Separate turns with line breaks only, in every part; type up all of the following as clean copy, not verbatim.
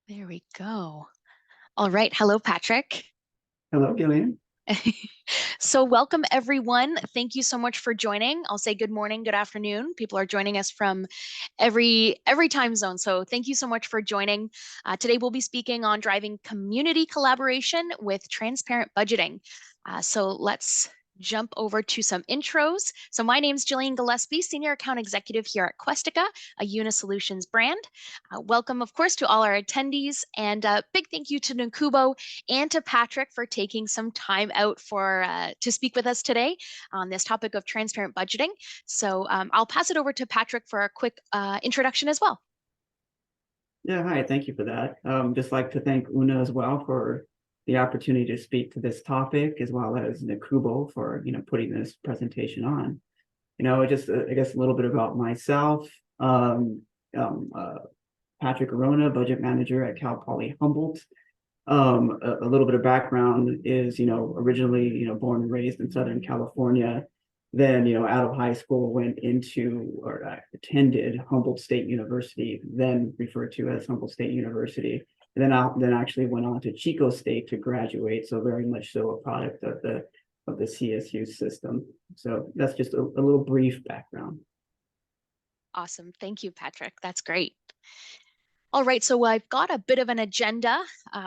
There we go. All right. Hello, Patrick.
Hello, Gillian.
So welcome everyone. Thank you so much for joining. I'll say good morning, good afternoon. People are joining us from every time zone. So thank you so much for joining. Today we'll be speaking on driving community collaboration with transparent budgeting. So let's jump over to some intros. So my name is Jillian Gillespie, Senior Account Executive here at Questica, a Unisolutions brand. Welcome, of course, to all our attendees, and a big thank you to NACUBO and to Patrick for taking some time out to speak with us today on this topic of transparent budgeting. So I'll pass it over to Patrick for a quick introduction as well.
Yeah, hi, thank you for that. Just like to thank Una as well for the opportunity to speak to this topic, as well as NACUBO for, putting this presentation on. Just I guess a little bit about myself. Um, uh, Patrick Arona, budget manager at Cal Poly Humboldt. A little bit of background is, originally, born and raised in Southern California. Then, out of high school, went into or attended Humboldt State University, then referred to as Humboldt State University. And then actually went on to Chico State to graduate. So very much so a product of the CSU system. So that's just a little brief background.
Awesome. Thank you, Patrick. That's great. All right, so I've got a bit of an agenda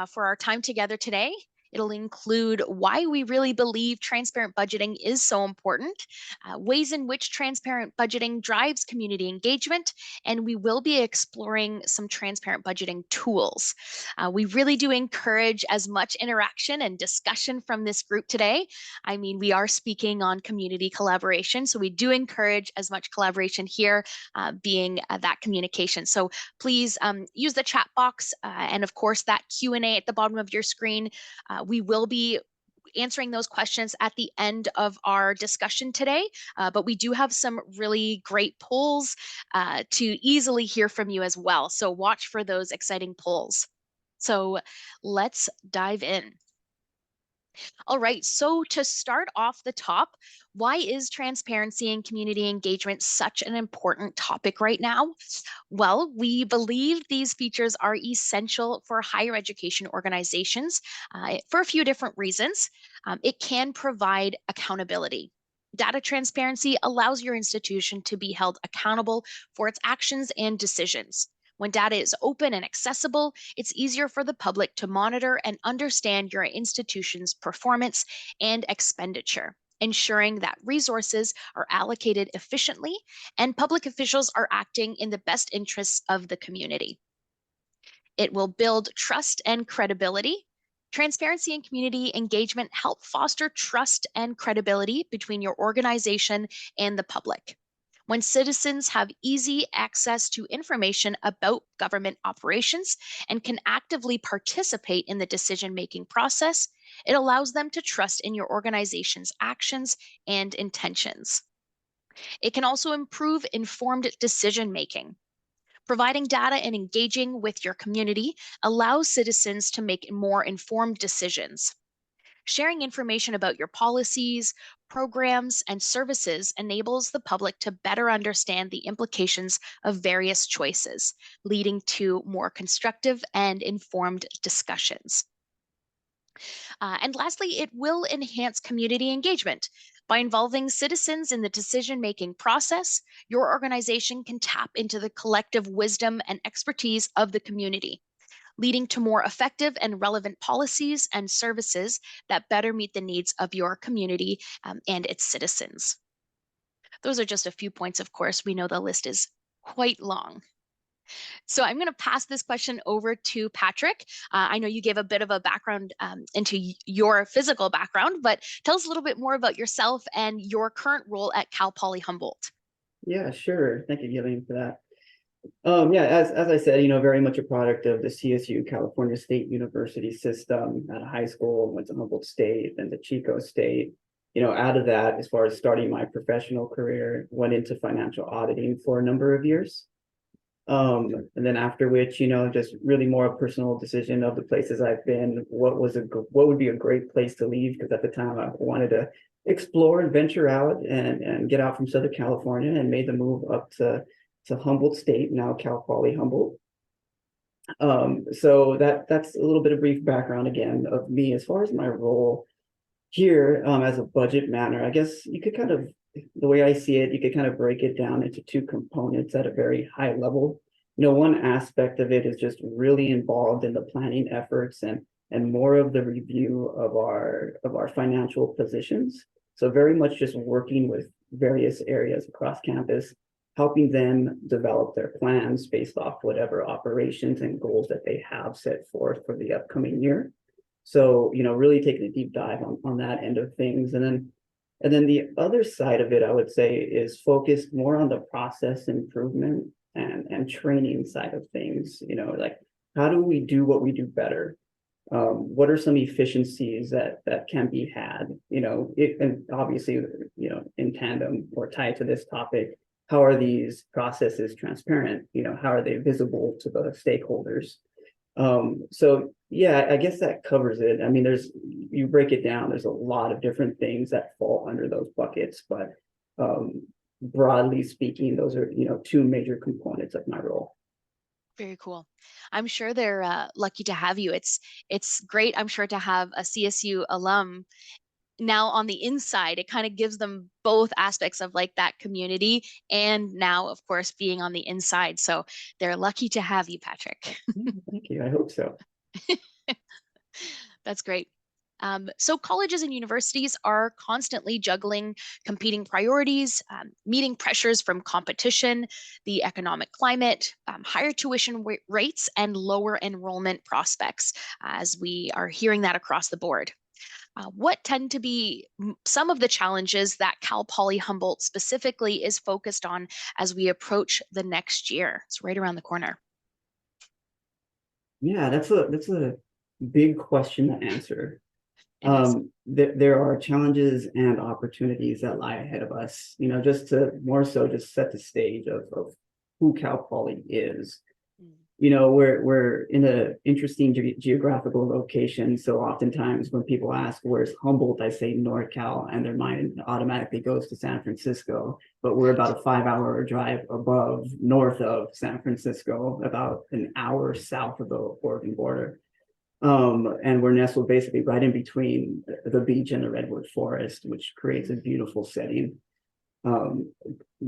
for our time together today. It'll include why we really believe transparent budgeting is so important, ways in which transparent budgeting drives community engagement, and we will be exploring some transparent budgeting tools. We really do encourage as much interaction and discussion from this group today. I mean, we are speaking on community collaboration, so we do encourage as much collaboration here, being that communication. So please use the chat box and of course that Q&A at the bottom of your screen. We will be answering those questions at the end of our discussion today, but we do have some really great polls to easily hear from you as well. So watch for those exciting polls. So let's dive in. All right, so to start off the top, why is transparency and community engagement such an important topic right now? Well, we believe these features are essential for higher education organizations for a few different reasons. It can provide accountability. Data transparency allows your institution to be held accountable for its actions and decisions. When data is open and accessible, it's easier for the public to monitor and understand your institution's performance and expenditure, ensuring that resources are allocated efficiently and public officials are acting in the best interests of the community. It will build trust and credibility. Transparency and community engagement help foster trust and credibility between your organization and the public. When citizens have easy access to information about government operations and can actively participate in the decision-making process, it allows them to trust in your organization's actions and intentions. It can also improve informed decision-making. Providing data and engaging with your community allows citizens to make more informed decisions. Sharing information about your policies, programs, and services enables the public to better understand the implications of various choices, leading to more constructive and informed discussions. And lastly, it will enhance community engagement. By involving citizens in the decision-making process, your organization can tap into the collective wisdom and expertise of the community, leading to more effective and relevant policies and services that better meet the needs of your community and its citizens. Those are just a few points, of course. We know the list is quite long. So I'm going to pass this question over to Patrick. I know you gave a bit of a background into your physical background, but tell us a little bit more about yourself and your current role at Cal Poly Humboldt.
Yeah, sure. Thank you, Gillian, for that. Yeah, as I said, very much a product of the CSU, California State University system. Out of high school, went to Humboldt State, then to Chico State. Out of that, as far as starting my professional career, went into financial auditing for a number of years. And then after which, just really more a personal decision of the places I've been, what would be a great place to leave, because at the time I wanted to explore and venture out and get out from Southern California, and made the move up to Humboldt State, now Cal Poly Humboldt. So that's a little bit of brief background again of me as far as my role here as a budget manager. I guess you could kind of, the way I see it, you could kind of break it down into two components at a very high level. One aspect of it is just really involved in the planning efforts and more of the review of our financial positions. So very much just working with various areas across campus, helping them develop their plans based off whatever operations and goals that they have set forth for the upcoming year. So, really taking a deep dive on that end of things. And then the other side of it, I would say, is focused more on the process improvement and training side of things. Like how do we do what we do better? What are some efficiencies that can be had? And obviously, in tandem or tied to this topic, how are these processes transparent? How are they visible to the stakeholders? So yeah, I guess that covers it. I mean, you break it down, there's a lot of different things that fall under those buckets, but broadly speaking, those are, two major components of my role.
Very cool. I'm sure they're lucky to have you. It's great, I'm sure, to have a CSU alum now on the inside. It kind of gives them both aspects of like that community and now, of course, being on the inside. So they're lucky to have you, Patrick.
Thank you. I hope so.
That's great. So colleges and universities are constantly juggling competing priorities, meeting pressures from competition, the economic climate, higher tuition rates, and lower enrollment prospects, as we are hearing that across the board. What tend to be some of the challenges that Cal Poly Humboldt specifically is focused on as we approach the next year? It's right around the corner.
Yeah, that's a big question to answer.
It is.
There are challenges and opportunities that lie ahead of us, just to more so just set the stage of who Cal Poly is.
Mm.
We're in an interesting geographical location. So oftentimes when people ask where's Humboldt, I say NorCal, and their mind automatically goes to San Francisco. But we're about a 5-hour drive north of San Francisco, about an hour south of the Oregon border. And we're nestled basically right in between the beach and the redwood forest, which creates a beautiful setting, um,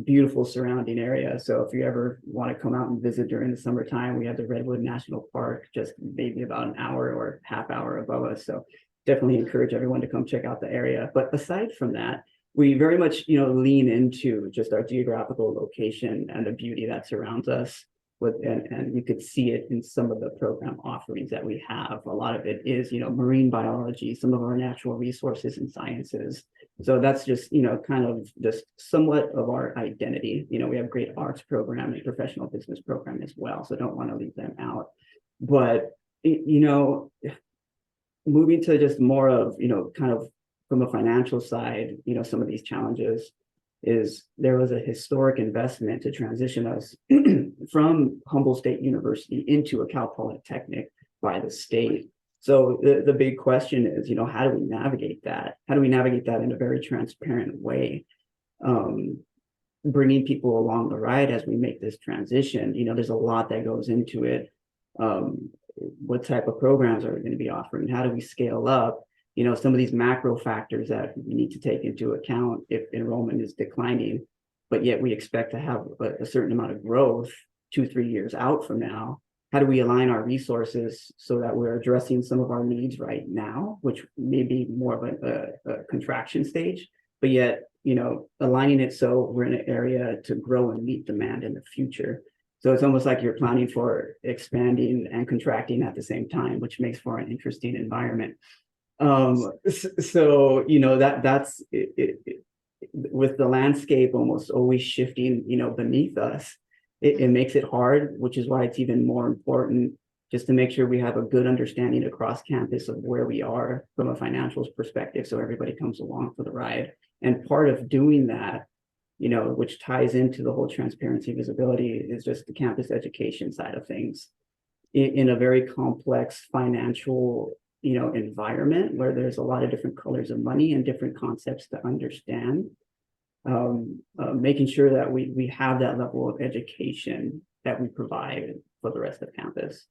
beautiful surrounding area. So if you ever want to come out and visit during the summertime, we have the Redwood National Park just maybe about an hour or half hour above us. So definitely encourage everyone to come check out the area. But aside from that, we very much, lean into just our geographical location and the beauty that surrounds us and you could see it in some of the program offerings that we have. A lot of it is, marine biology, some of our natural resources and sciences. So that's just, kind of just somewhat of our identity. We have great arts program and professional business program as well. So don't want to leave them out. But, moving to just more of, kind of from a financial side, some of these challenges is there was a historic investment to transition us from Humboldt State University into a Cal Polytechnic by the state. So the big question is, how do we navigate that? How do we navigate that in a very transparent way? Bringing people along the ride as we make this transition. There's a lot that goes into it. What type of programs are we going to be offering? How do we scale up? Some of these macro factors that we need to take into account if enrollment is declining, but yet we expect to have a certain amount of growth 2-3 years out from now. How do we align our resources so that we're addressing some of our needs right now, which may be more of a contraction stage, but yet, aligning it so we're in an area to grow and meet demand in the future. So it's almost like you're planning for expanding and contracting at the same time, which makes for an interesting environment. So that's it, with the landscape almost always shifting beneath us, it makes it hard, which is why it's even more important just to make sure we have a good understanding across campus of where we are from a financials perspective, so everybody comes along for the ride. And part of doing that, which ties into the whole transparency visibility, is just the campus education side of things in a very complex financial environment where there's a lot of different colors of money and different concepts to understand. Making sure that we have that level of education that we provide for the rest of campus.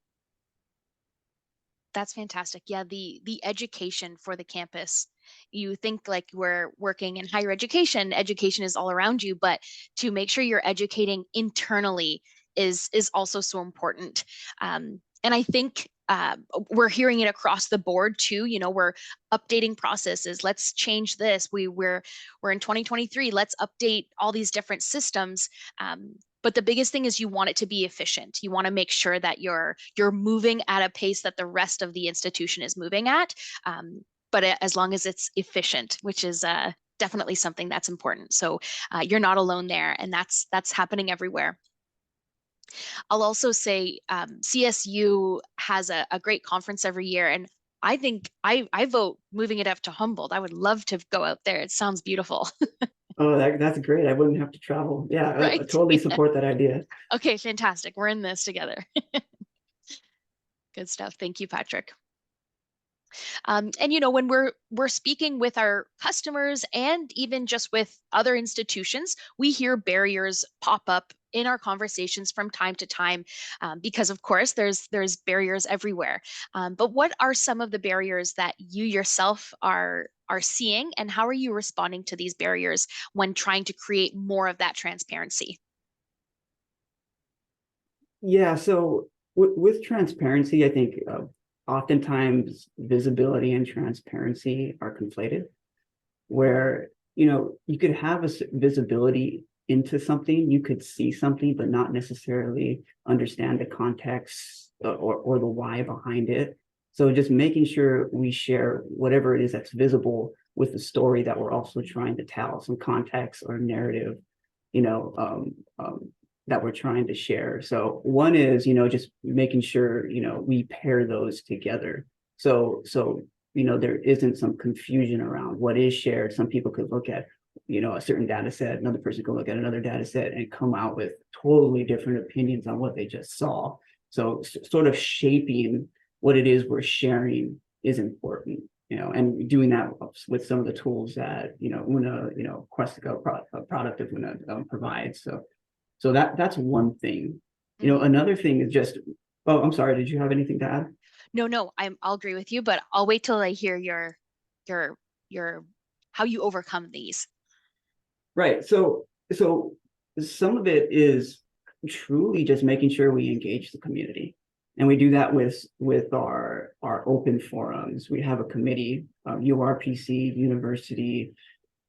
That's fantastic. Yeah, the education for the campus. You think like we're working in higher education, education is all around you, but to make sure you're educating internally is also so important. And I think we're hearing it across the board too. You know, we're updating processes. Let's change this. We're in 2023. Let's update all these different systems. But the biggest thing is you want it to be efficient. You want to make sure that you're moving at a pace that the rest of the institution is moving at. But as long as it's efficient, which is definitely something that's important. So you're not alone there, and that's happening everywhere. I'll also say CSU has a great conference every year, and I think I vote moving it up to Humboldt. I would love to go out there. It sounds beautiful,
Oh, that's great. I wouldn't have to travel. Yeah, I
right?
totally support that idea.
Okay, fantastic. We're in this together. Good stuff. Thank you, Patrick. And you know, when we're speaking with our customers and even just with other institutions, we hear barriers pop up in our conversations from time to time, because of course there's barriers everywhere. But what are some of the barriers that you yourself are seeing, and how are you responding to these barriers when trying to create more of that transparency?
Yeah, so with transparency, I think oftentimes visibility and transparency are conflated, where you could have visibility into something, you could see something, but not necessarily understand the context or the why behind it. So just making sure we share whatever it is that's visible with the story that we're also trying to tell, some context or narrative, you know, um, um, that we're trying to share. So one is, just making sure, we pair those together. So there isn't some confusion around what is shared. Some people could look at, a certain data set, another person could look at another data set and come out with totally different opinions on what they just saw. So sort of shaping what it is we're sharing is important, and doing that with some of the tools that, Una, Questica, a product of Una, provides. So that's one thing.
Mhm.
Another thing is just, oh, I'm sorry, did you have anything to add?
No, no, I'll agree with you, but I'll wait till I hear your your how you overcome these.
Right. So some of it is truly just making sure we engage the community. And we do that with our open forums. We have a committee, URPC, University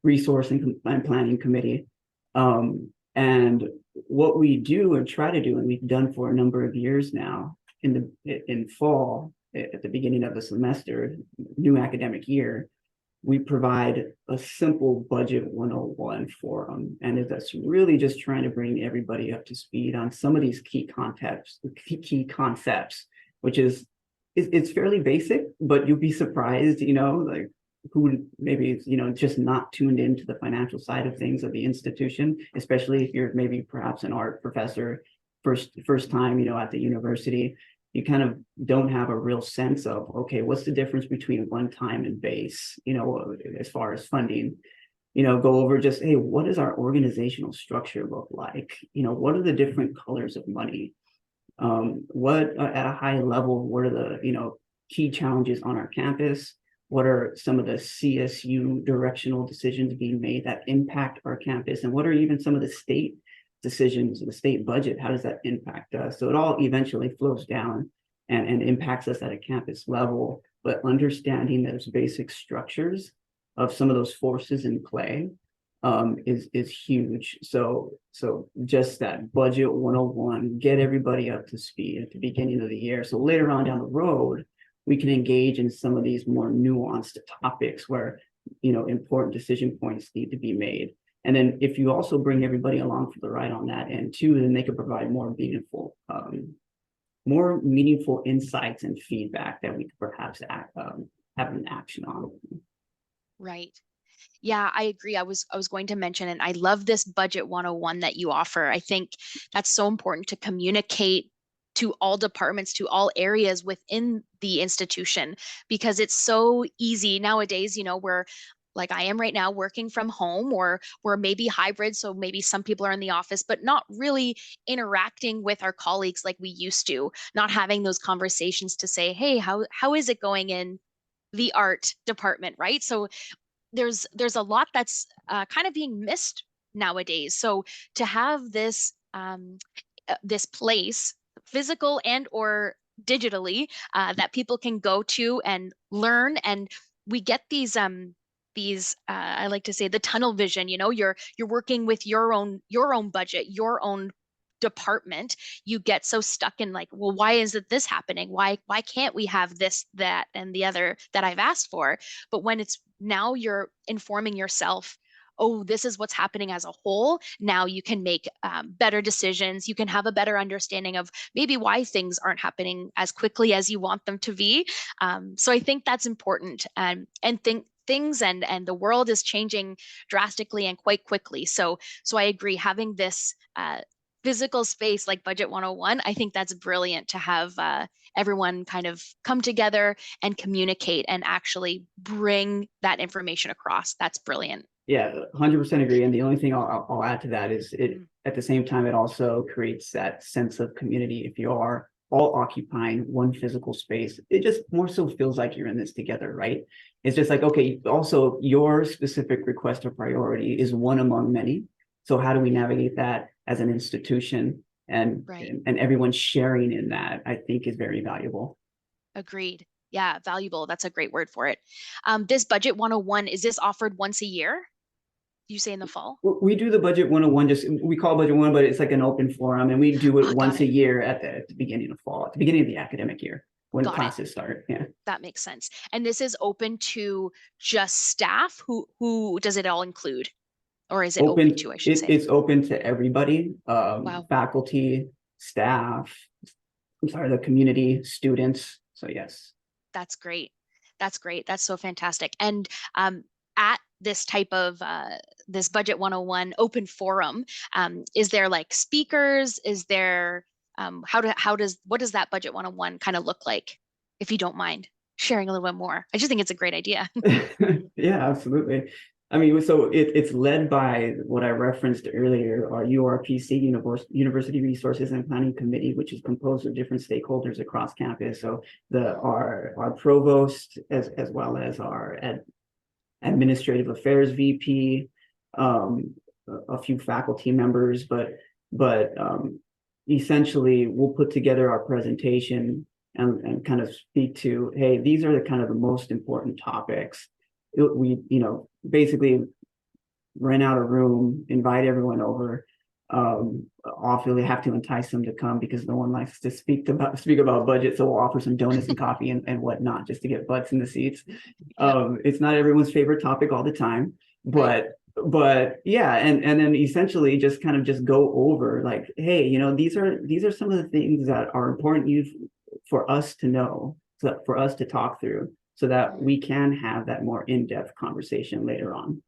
Resource and Planning Committee. And what we do and try to do, and we've done for a number of years now, in fall at the beginning of the semester, new academic year, we provide a simple budget 101 forum, and it's really just trying to bring everybody up to speed on some of these key concepts, which is it's fairly basic, but you'll be surprised, like who maybe is, just not tuned into the financial side of things of the institution, especially if you're maybe perhaps an art professor, first time, at the university. You kind of don't have a real sense of, okay, what's the difference between one time and base, as far as funding. Go over just, hey, what does our organizational structure look like? What are the different colors of money? What at a high level, what are the, key challenges on our campus? What are some of the CSU directional decisions being made that impact our campus? And what are even some of the state decisions, the state budget? How does that impact us? So it all eventually flows down and impacts us at a campus level. But understanding those basic structures of some of those forces in play is huge. So just that budget 101, get everybody up to speed at the beginning of the year. So later on down the road, we can engage in some of these more nuanced topics where, important decision points need to be made. And then if you also bring everybody along for the ride on that end too, then they can provide more meaningful insights and feedback that we could perhaps have an action on.
Right. Yeah, I agree. I was going to mention, and I love this budget 101 that you offer. I think that's so important to communicate to all departments, to all areas within the institution, because it's so easy nowadays, where like I am right now, working from home, or we're maybe hybrid. So maybe some people are in the office, but not really interacting with our colleagues like we used to, not having those conversations to say, hey, how is it going in the art department, right? So there's a lot that's kind of being missed nowadays. So to have this place, physical and or digitally, that people can go to and learn, and we get these I like to say the tunnel vision. You're working with your own budget, your own department. You get so stuck in like, well, why isn't this happening? Why can't we have this, that, and the other that I've asked for? But when it's now you're informing yourself, oh, this is what's happening as a whole. Now you can make better decisions. You can have a better understanding of maybe why things aren't happening as quickly as you want them to be. So I think that's important, and think things and the world is changing drastically and quite quickly. So I agree, having this physical space like Budget 101, I think that's brilliant to have everyone kind of come together and communicate and actually bring that information across. That's brilliant.
Yeah, 100% agree. And the only thing I'll add to that is it
Mm.
at the same time, it also creates that sense of community. If you are all occupying one physical space, it just more so feels like you're in this together, right? It's just like, okay, also your specific request or priority is one among many. So how do we navigate that as an institution, and
Right.
and everyone sharing in that, I think is very valuable.
Agreed. Yeah, valuable. That's a great word for it. This Budget 101, is this offered once a year? You say in the fall?
We do the budget 101, just we call budget one, but it's like an open forum, and we do it
Oh, got
once a
it.
year at the beginning of fall, at the beginning of the academic year when
Got it.
classes start. Yeah.
That makes sense. And this is open to just staff? Who does it all include? Or is it open
Open,
to, I should say?
it's open to everybody,
Wow.
faculty, staff, I'm sorry, the community, students. So yes.
That's great. That's great. That's so fantastic. And at this type of this Budget 101 open forum, is there like speakers? Is there what does that Budget 101 kind of look like, if you don't mind sharing a little bit more? I just think it's a great idea.
Yeah, absolutely. I mean, so it's led by what I referenced earlier, our URPC, University Resources and Planning Committee, which is composed of different stakeholders across campus. So our provost, as well as our administrative affairs VP, a few faculty members, but essentially we'll put together our presentation and kind of speak to, hey, these are the kind of the most important topics. We basically rent out a room, invite everyone over. Often we have to entice them to come because no one likes to speak about budget, so we'll offer some donuts and coffee and whatnot just to get butts in the seats.
Yep.
It's not everyone's favorite topic all the time,
Right.
but yeah, and then essentially just kind of just go over like, hey, these are some of the things that are important for us to know, so for us to talk through, so that
Mm.
we can have that more in-depth conversation later on.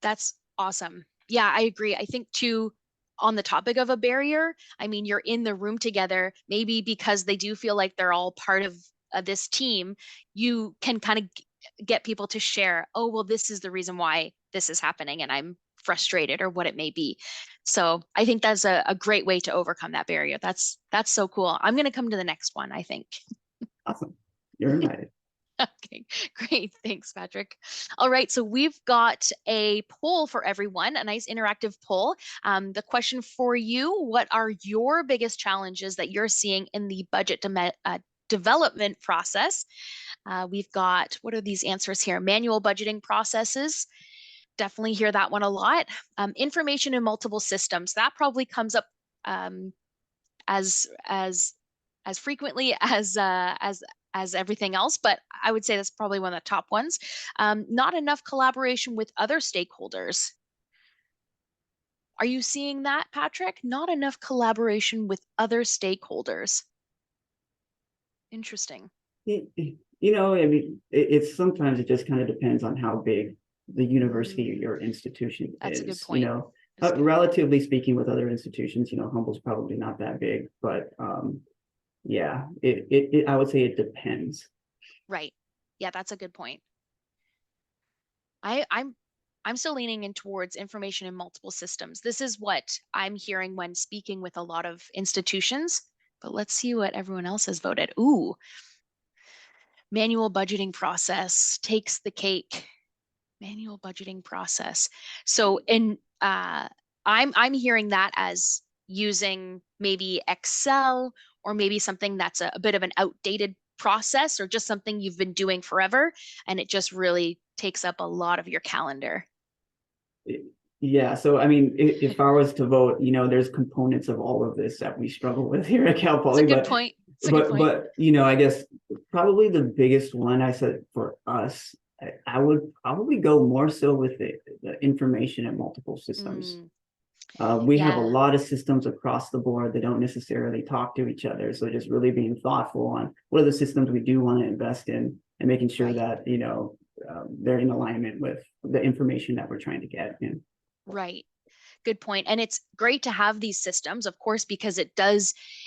That's awesome. Yeah, I agree. I think too, on the topic of a barrier, I mean, you're in the room together, maybe because they do feel like they're all part of this team, you can kind of get people to share, oh, well, this is the reason why this is happening, and I'm frustrated, or what it may be. So I think that's a great way to overcome that barrier. That's so cool. I'm going to come to the next one, I think.
Awesome. You're invited.
Okay, great. Thanks, Patrick. All right, so we've got a poll for everyone, a nice interactive poll. The question for you, what are your biggest challenges that you're seeing in the development process? We've got, what are these answers here? Manual budgeting processes. Definitely hear that one a lot. Information in multiple systems. That probably comes up um, as frequently as everything else, but I would say that's probably one of the top ones. Not enough collaboration with other stakeholders. Are you seeing that, Patrick? Not enough collaboration with other stakeholders. Interesting.
I mean, it's sometimes it just kind of depends on how big the university or
Mm,
your institution
that's a good
is.
point. That's a good point.
Relatively speaking, with other institutions, Humboldt's probably not that big, but yeah, I would say it depends.
Right. Yeah, that's a good point. I'm still leaning in towards information in multiple systems. This is what I'm hearing when speaking with a lot of institutions. But let's see what everyone else has voted. Ooh, manual budgeting process takes the cake. Manual budgeting process. So in I'm hearing that as using maybe Excel or maybe something that's a bit of an outdated process or just something you've been doing forever and it just really takes up a lot of your calendar.
Yeah, so I mean, if I was to vote, there's components of all of this that we struggle with here at Cal
It's a
Poly,
good
but
point. It's a good
but
point.
but I guess probably the biggest one I said for us, I would probably go more so with the information in multiple systems.
Mm,
We have a
yeah,
lot of systems across the board that don't necessarily talk to each other. So just really being thoughtful on what are the systems we do want to invest in and making sure
right.
that, they're in alignment with the information that we're trying to get.
Right. Good point. And it's great to have these systems, of course, because it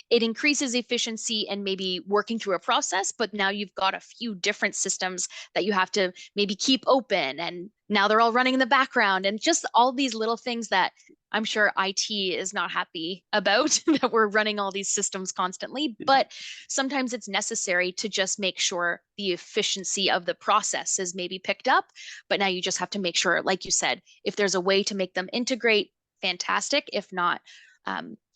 increases efficiency and maybe working through a process. But now you've got a few different systems that you have to maybe keep open. And now they're all running in the background and just all these little things that I'm sure IT is not happy about that we're running all these systems constantly. But sometimes it's necessary to just make sure the efficiency of the process is maybe picked up. But now you just have to make sure, like you said, if there's a way to make them integrate, fantastic. If not,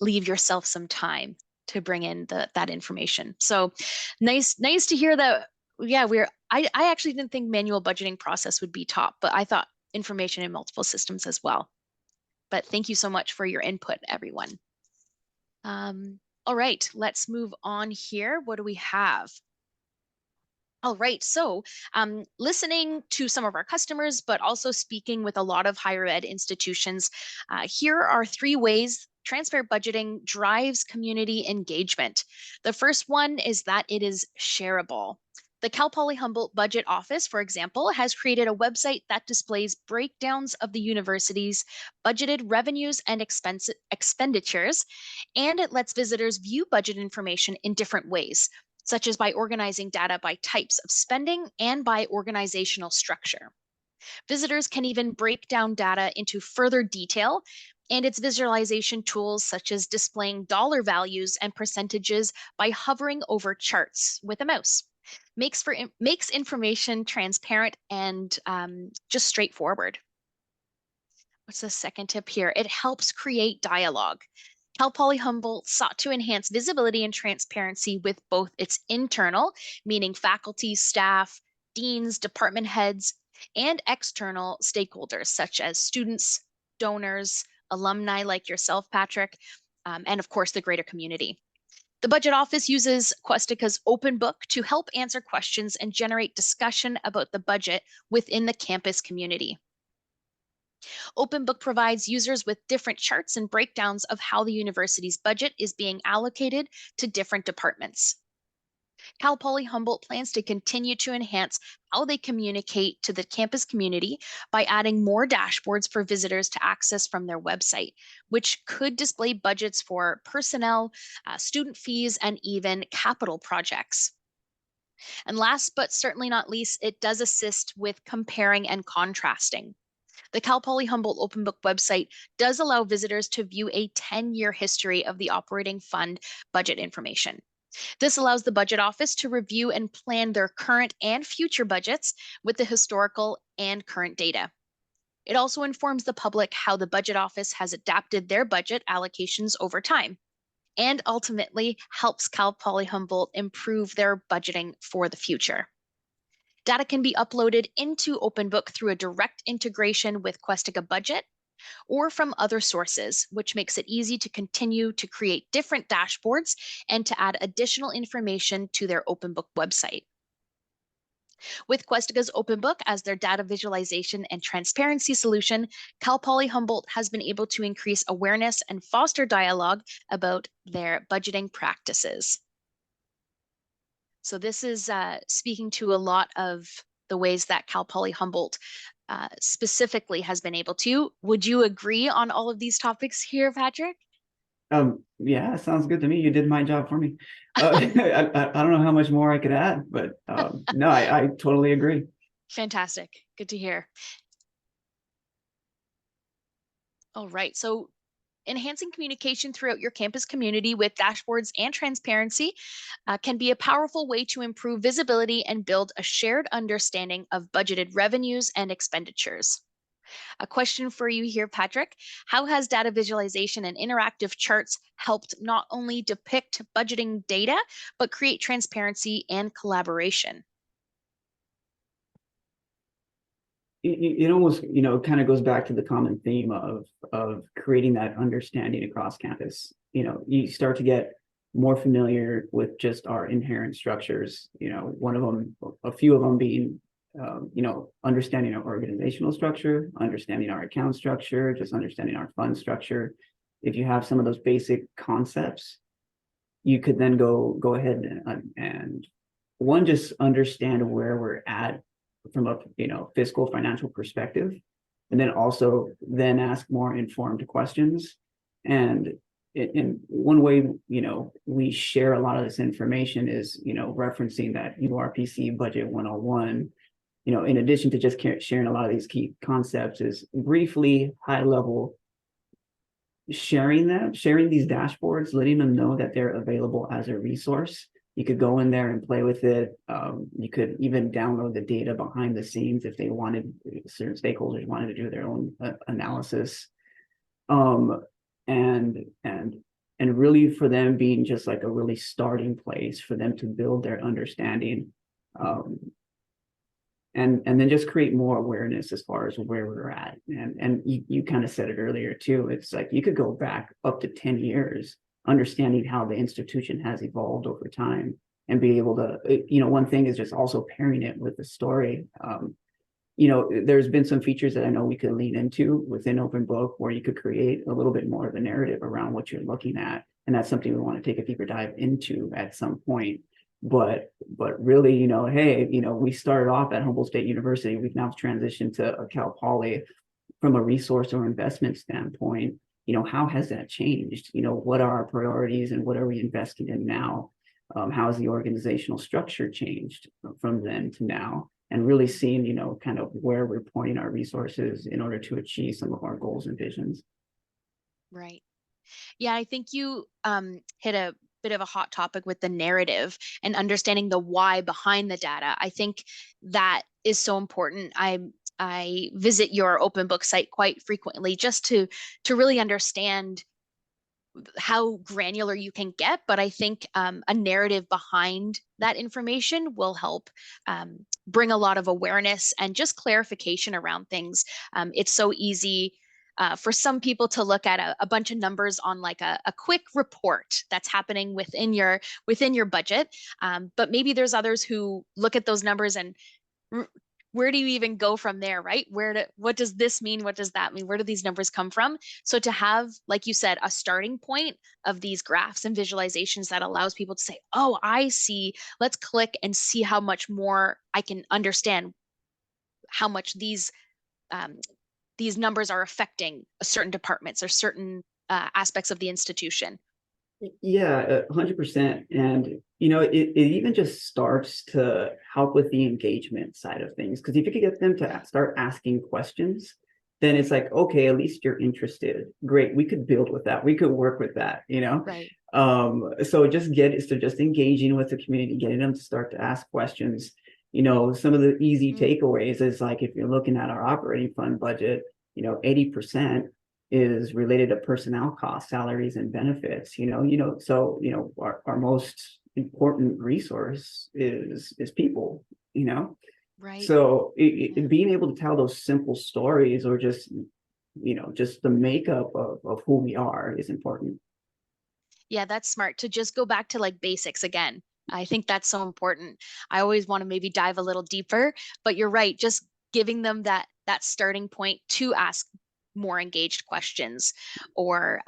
leave yourself some time to bring in that information. So nice to hear that. Yeah, I actually didn't think manual budgeting process would be top, but I thought information in multiple systems as well. But thank you so much for your input, everyone. All right, let's move on here. What do we have? All right. So, listening to some of our customers, but also speaking with a lot of higher ed institutions, here are three ways transparent budgeting drives community engagement. The first one is that it is shareable. The Cal Poly Humboldt Budget Office, for example, has created a website that displays breakdowns of the university's budgeted revenues and expenditures, and it lets visitors view budget information in different ways such as by organizing data by types of spending and by organizational structure. Visitors can even break down data into further detail, and its visualization tools such as displaying dollar values and percentages by hovering over charts with a mouse makes information transparent and just straightforward. What's the second tip here? It helps create dialogue. Cal Poly Humboldt sought to enhance visibility and transparency with both its internal, meaning faculty, staff, deans, department heads, and external stakeholders such as students, donors, alumni like yourself, Patrick, and of course the greater community. The Budget Office uses Questica's open book to help answer questions and generate discussion about the budget within the campus community. Open Book provides users with different charts and breakdowns of how the university's budget is being allocated to different departments. Cal Poly Humboldt plans to continue to enhance how they communicate to the campus community by adding more dashboards for visitors to access from their website, which could display budgets for personnel, student fees, and even capital projects. And last but certainly not least, it does assist with comparing and contrasting. The Cal Poly Humboldt Open Book website does allow visitors to view a 10-year history of the operating fund budget information. This allows the Budget Office to review and plan their current and future budgets with the historical and current data. It also informs the public how the Budget Office has adapted their budget allocations over time and ultimately helps Cal Poly Humboldt improve their budgeting for the future. Data can be uploaded into OpenBook through a direct integration with Questica Budget or from other sources, which makes it easy to continue to create different dashboards and to add additional information to their OpenBook website. With Questica's OpenBook as their data visualization and transparency solution, Cal Poly Humboldt has been able to increase awareness and foster dialogue about their budgeting practices. So this is speaking to a lot of the ways that Cal Poly Humboldt specifically has been able to. Would you agree on all of these topics here, Patrick?
Yeah, sounds good to me. You did my job for me. I don't know how much more I could add, but no, I totally agree.
Fantastic. Good to hear. All right. So enhancing communication throughout your campus community with dashboards and transparency can be a powerful way to improve visibility and build a shared understanding of budgeted revenues and expenditures. A question for you here, Patrick. How has data visualization and interactive charts helped not only depict budgeting data, but create transparency and collaboration?
It almost, kind of goes back to the common theme of creating that understanding across campus. You start to get more familiar with just our inherent structures. One of them, a few of them being, understanding our organizational structure, understanding our account structure, just understanding our fund structure. If you have some of those basic concepts, you could then go ahead and one, just understand where we're at from a fiscal financial perspective, and then also then ask more informed questions. And in one way, we share a lot of this information is referencing that URPC budget 101. In addition to just sharing a lot of these key concepts, is briefly high level sharing these dashboards, letting them know that they're available as a resource. You could go in there and play with it. You could even download the data behind the scenes if they wanted, certain stakeholders wanted to do their own analysis. And really for them being just like a really starting place for them to build their understanding. And then just create more awareness as far as where we're at. And you kind of said it earlier too. It's like you could go back up to 10 years, understanding how the institution has evolved over time and be able to, one thing is just also pairing it with the story. There's been some features that I know we could lean into within Open Book where you could create a little bit more of a narrative around what you're looking at. And that's something we want to take a deeper dive into at some point. But really, hey, we started off at Humboldt State University. We've now transitioned to Cal Poly. From a resource or investment standpoint, how has that changed? What are our priorities and what are we investing in now? How has the organizational structure changed from then to now? And really seeing, kind of where we're pointing our resources in order to achieve some of our goals and visions.
Right. Yeah, I think you hit a bit of a hot topic with the narrative and understanding the why behind the data. I think that is so important. I visit your open book site quite frequently just to really understand how granular you can get, but I think a narrative behind that information will help bring a lot of awareness and just clarification around things. It's so easy for some people to look at a bunch of numbers on like a quick report that's happening within your budget, but maybe there's others who look at those numbers and where do you even go from there, right? What does this mean? What does that mean? Where do these numbers come from? So to have, like you said, a starting point of these graphs and visualizations that allows people to say, oh, I see, let's click and see how much more I can understand how much these numbers are affecting certain departments or certain aspects of the institution.
Yeah, 100%. And, it even just starts to help with the engagement side of things. Because if you could get them to start asking questions, then it's like, okay, at least you're interested. Great. We could build with that. We could work with that.
Right.
So just engaging with the community, getting them to start to ask questions. Some of the easy takeaways is like, if you're looking at our operating fund budget, 80% is related to personnel costs, salaries, and benefits. So our most important resource is people.
Right.
So
Yeah.
being able to tell those simple stories, or just just the makeup of who we are, is important.
Yeah, that's smart to just go back to like basics again. I think that's so important. I always want to maybe dive a little deeper, but you're right, just giving them that starting point to ask more engaged questions. Or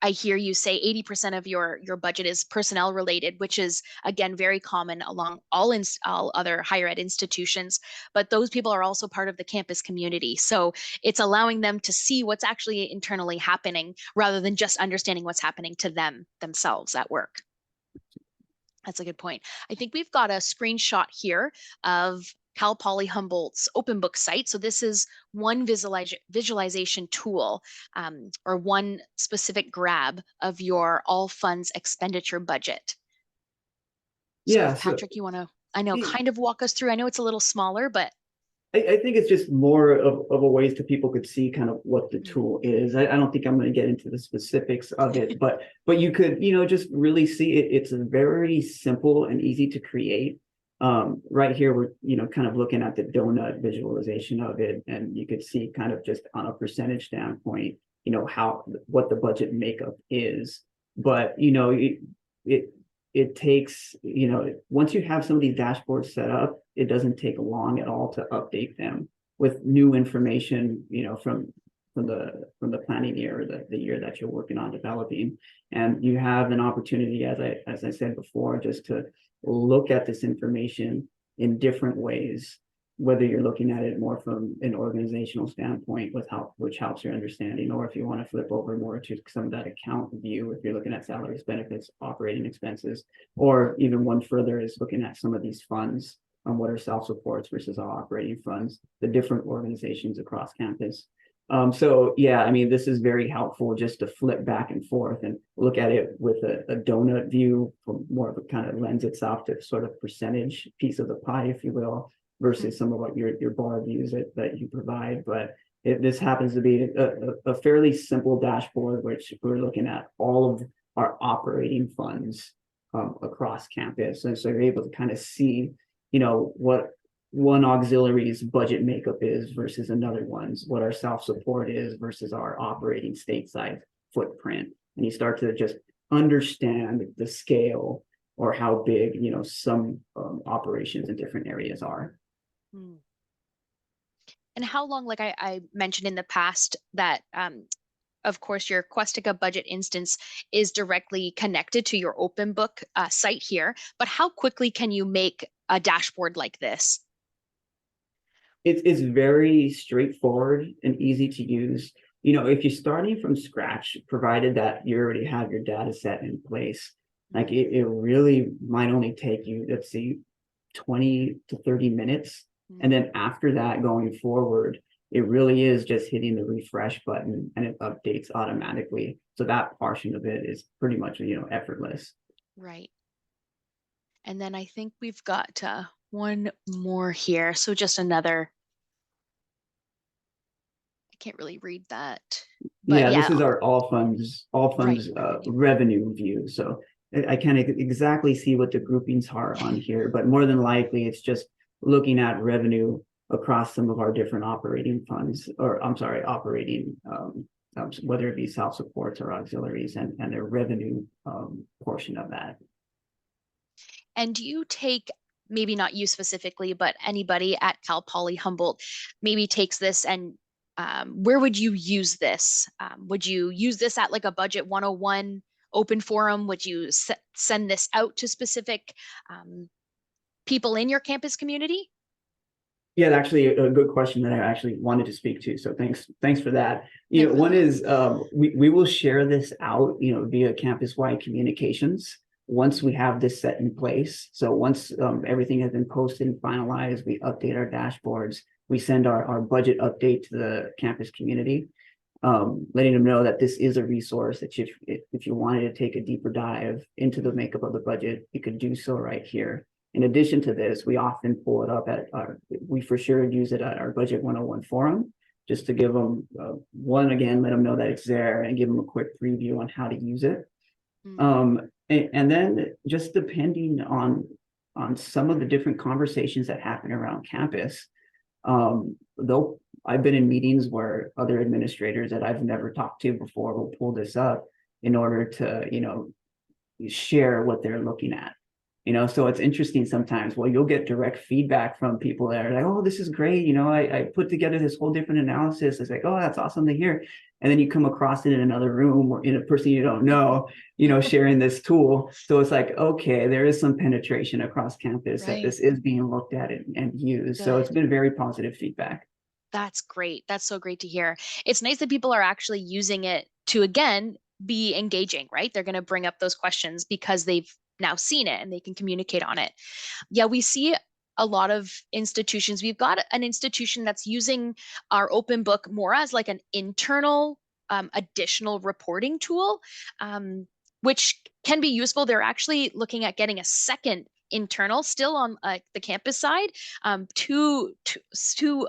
I hear you say 80% of your budget is personnel related, which is again very common along all other higher ed institutions. But those people are also part of the campus community, so it's allowing them to see what's actually internally happening rather than just understanding what's happening to themselves at work. That's a good point. I think we've got a screenshot here of Cal Poly Humboldt's open book site. So this is one visualization tool, or one specific grab of your all funds expenditure budget. So
Yeah,
if
so
Patrick, you want to, I know,
it,
kind of walk us through, I know it's a little smaller, but
I think it's just more of a ways that people could see kind of what the
mm,
tool is. I don't think I'm going to get into the specifics of it, but you could, just really see it. It's very simple and easy to create. Right here, we're, kind of looking at the donut visualization of it, and you could see kind of just on a percentage standpoint, how what the budget makeup is. But it it takes, once you have some of these dashboards set up, it doesn't take long at all to update them with new information, from the planning year, or the year that you're working on developing. And you have an opportunity, as I said before, just to look at this information in different ways, whether you're looking at it more from an organizational standpoint which helps your understanding, or if you want to flip over more to some of that account view, if you're looking at salaries, benefits, operating expenses, or even one further is looking at some of these funds on what are self-supports versus our operating funds, the different organizations across campus. So yeah, I mean, this is very helpful just to flip back and forth and look at it with a donut view, from more of a kind of lends itself to sort of percentage piece of the pie, if you will,
mhm,
versus some of what your bar views that you provide. But this happens to be a fairly simple dashboard, which we're looking at all of our operating funds across campus. And so you're able to kind of see, what one auxiliary's budget makeup is versus another one's, what our self-support is versus our operating stateside footprint. And you start to just understand the scale, or how big, some operations in different areas are.
mm. And how long, like I mentioned in the past that, of course, your Questica budget instance is directly connected to your open book site here, but how quickly can you make a dashboard like this?
It's very straightforward and easy to use. If you're starting from scratch, provided that you already have your data set in place, like it really might only take you, let's see, 20 to 30 minutes. And
Mm,
then after that, going forward, it really is just hitting the refresh button and it updates automatically. So that portion of it is pretty much, effortless.
right. And then I think we've got one more here. So just another, I can't really read that, but
Yeah, this
yeah,
is our all
right,
funds
revenue.
revenue view. So I can't exactly see what the groupings are on here, but more than likely it's just looking at revenue across some of our different operating funds, or I'm sorry, operating, whether it be self-supports or auxiliaries, and their revenue portion of that.
And do you take, maybe not you specifically, but anybody at Cal Poly Humboldt maybe takes this and, where would you use this? Would you use this at like a budget 101 open forum? Would you send this out to specific people in your campus community?
Yeah, actually a good question that I actually wanted to speak to. So thanks for that.
No
One
problem.
is we will share this out, via campus-wide communications once we have this set in place. So once everything has been posted and finalized, we update our dashboards. We send our budget update to the campus community, letting them know that this is a resource that if you wanted to take a deeper dive into the makeup of the budget, you could do so right here. In addition to this, we often pull it up we for sure use it at our Budget 101 forum, just to give them, again, let them know that it's there and give them a quick preview on how to use it.
Mm,
And then just depending on some of the different conversations that happen around campus, though I've been in meetings where other administrators that I've never talked to before will pull this up in order to, share what they're looking at. So it's interesting sometimes. Well, you'll get direct feedback from people that are like, oh, this is great. I put together this whole different analysis. It's like, oh, that's awesome to hear. And then you come across it in another room or in a person you don't know, sharing this tool. So it's like, okay, there is some penetration across campus that
right.
this is being looked at and used. So it's
Good.
been very positive feedback.
That's great. That's so great to hear. It's nice that people are actually using it to, again, be engaging, right? They're going to bring up those questions because they've now seen it and they can communicate on it. Yeah, we see a lot of institutions. We've got an institution that's using our open book more as like an internal additional reporting tool, which can be useful. They're actually looking at getting a second internal still on the campus side, two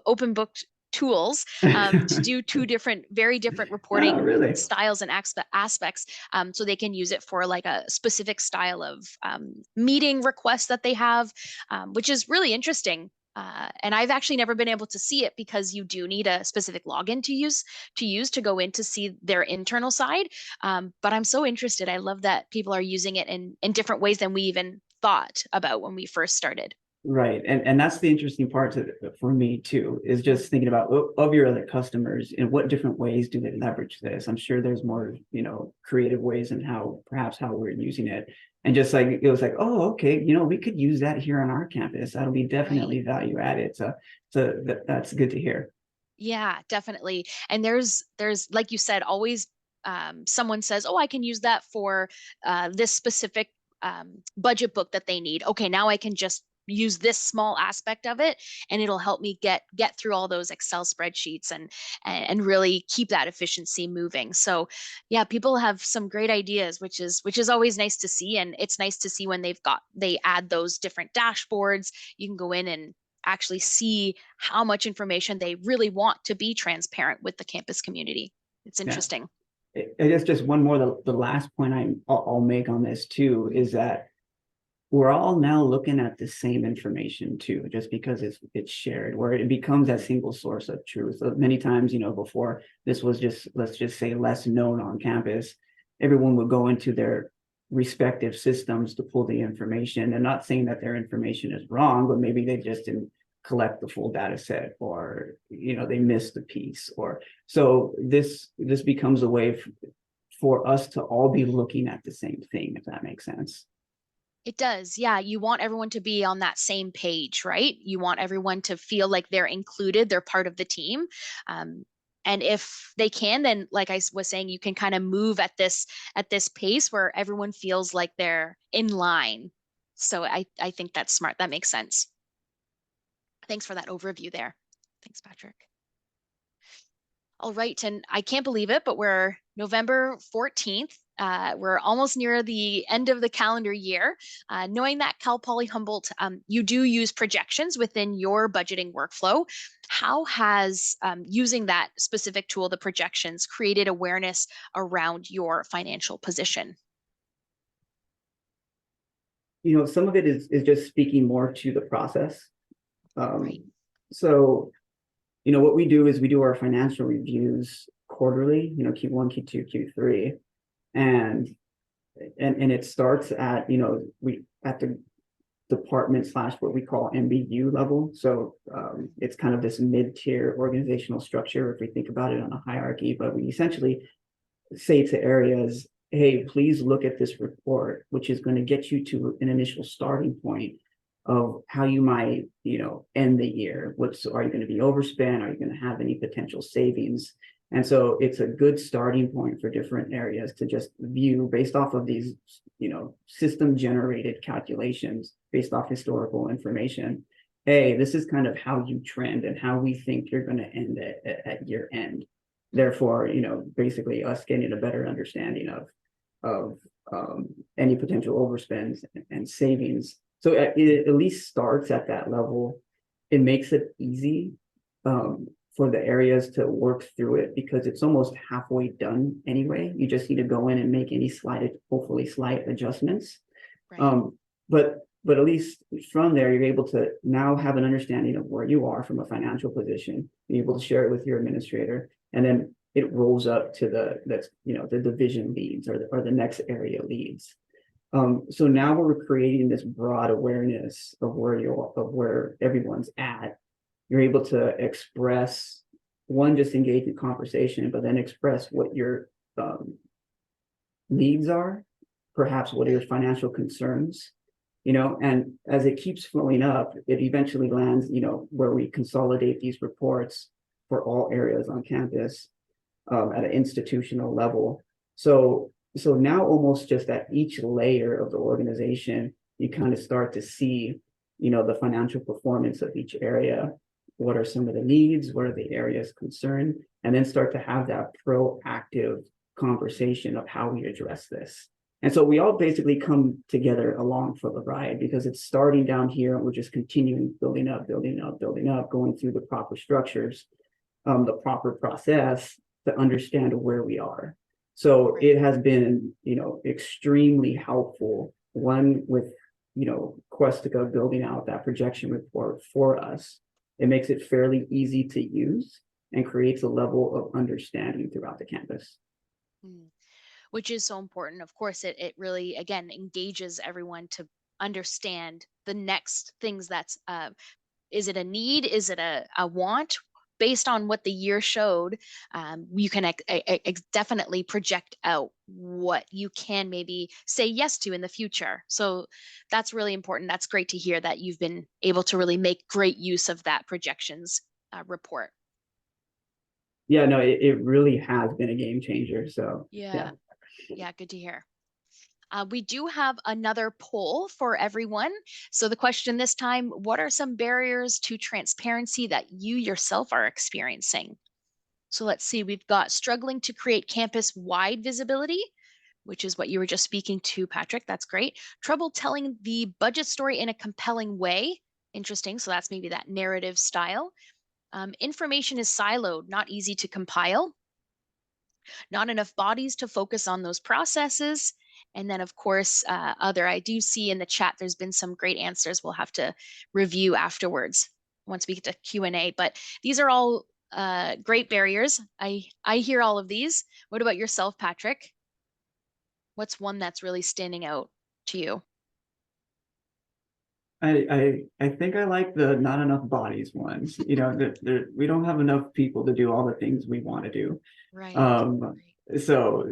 open book tools to do two different, very different
Oh,
reporting
really?
styles and aspects, so they can use it for like a specific style of meeting requests that they have, which is really interesting. And I've actually never been able to see it because you do need a specific login to go in to see their internal side. But I'm so interested. I love that people are using it in different ways than we even thought about when we first started.
Right. And that's the interesting part for me too, is just thinking about of your other customers and what different ways do they leverage this? I'm sure there's more, creative ways in how perhaps how we're using it. And just like it was like, oh, okay, we could use that here on our campus. That'll be
Right.
definitely value added. So that's good to hear.
Yeah, definitely. And there's like you said, always someone says, "Oh, I can use that for this specific budget book that they need." Okay, now I can just use this small aspect of it, and it'll help me get through all those Excel spreadsheets and really keep that efficiency moving. So, yeah, people have some great ideas, which is always nice to see, and it's nice to see when they add those different dashboards. You can go in and actually see how much information they really want to be transparent with the campus community. It's
Yeah.
interesting.
I guess just one more, the last point I'll make on this too
Mhm.
is that we're all now looking at the same information too, just because it's shared, where it becomes that single source of truth. So many times, before this was just, let's just say, less known on campus, everyone would go into their respective systems to pull the information. And not saying that their information is wrong, but maybe they just didn't collect the full data set, or they missed a piece. Or so this becomes a way for us to all be looking at the same thing, if that makes sense.
It does. Yeah. You want everyone to be on that same page, right? You want everyone to feel like they're included, they're part of the team. Um, and if they can, then like I was saying, you can kind of move at this pace where everyone feels like they're in line. So I think that's smart. That makes sense. Thanks for that overview there. Thanks, Patrick. All right, and I can't believe it, but we're November 14th. We're almost near the end of the calendar year. Knowing that Cal Poly Humboldt, you do use projections within your budgeting workflow, how has using that specific tool, the projections, created awareness around your financial position?
Some of it is just speaking more to the process.
Right.
Um, so, what we do is we do our financial reviews quarterly, Q1, Q2, Q3. And it starts at, we at the department slash what we call MBU level. So it's kind of this mid-tier organizational structure if we think about it on a hierarchy, but we essentially say to areas, hey, please look at this report, which is going to get you to an initial starting point of how you might, end the year. Are you going to be overspent? Are you going to have any potential savings? And so it's a good starting point for different areas to just view based off of these, system generated calculations based off historical information. Hey, this is kind of how you trend and how we think you're going to end at year end. Therefore, basically us getting a better understanding of any potential overspends and savings. So it at least starts at that level. It makes it easy for the areas to work through it because it's almost halfway done anyway. You just need to go in and make any hopefully slight adjustments.
Right.
Um, but at least from there, you're able to now have an understanding of where you are from a financial position, be able to share it with your administrator, and then it rolls up to the division leads or the next area leads. So now we're creating this broad awareness of where everyone's at. You're able to express one, just engage in conversation, but then express what your needs are, perhaps what are your
Right.
financial concerns, and as it keeps flowing up, it eventually lands, where we consolidate these reports for all areas on campus at an institutional level. So now almost just at each layer of the organization, you kind of start to see the financial performance of each area. What are some of the needs? What are the areas concerned? And then start to have that proactive conversation of how we address this. And so we all basically come together along for the ride, because it's starting down here and we're just continuing building up, building up, building up, going through the proper structures, the proper process to understand where we are. So it has been, extremely helpful. One, with, Questica building out that projection report for us. It makes it fairly easy to use and creates a level of understanding throughout the campus.
Which is so important. Of course, it really, again, engages everyone to understand the next things. That's is it a need? Is it a want? Based on what the year showed, you can definitely project out what you can maybe say yes to in the future. So that's really important. That's great to hear that you've been able to really make great use of that projections report.
Yeah, no, it really has been a game changer. So
Yeah. Yeah, good to hear. We do have another poll for everyone. So the question this time, what are some barriers to transparency that you yourself are experiencing? So let's see, we've got struggling to create campus-wide visibility, which is what you were just speaking to, Patrick. That's great. Trouble telling the budget story in a compelling way. Interesting. So that's maybe that narrative style. Information is siloed, not easy to compile. Not enough bodies to focus on those processes. And then, of course, I do see in the chat, there's been some great answers we'll have to review afterwards once we get to Q&A. But these are all great barriers. I hear all of these. What about yourself, Patrick? What's one that's really standing out to you?
I think I like the not enough bodies ones. We don't have enough people to do all the things we want to do.
Right.
Um, so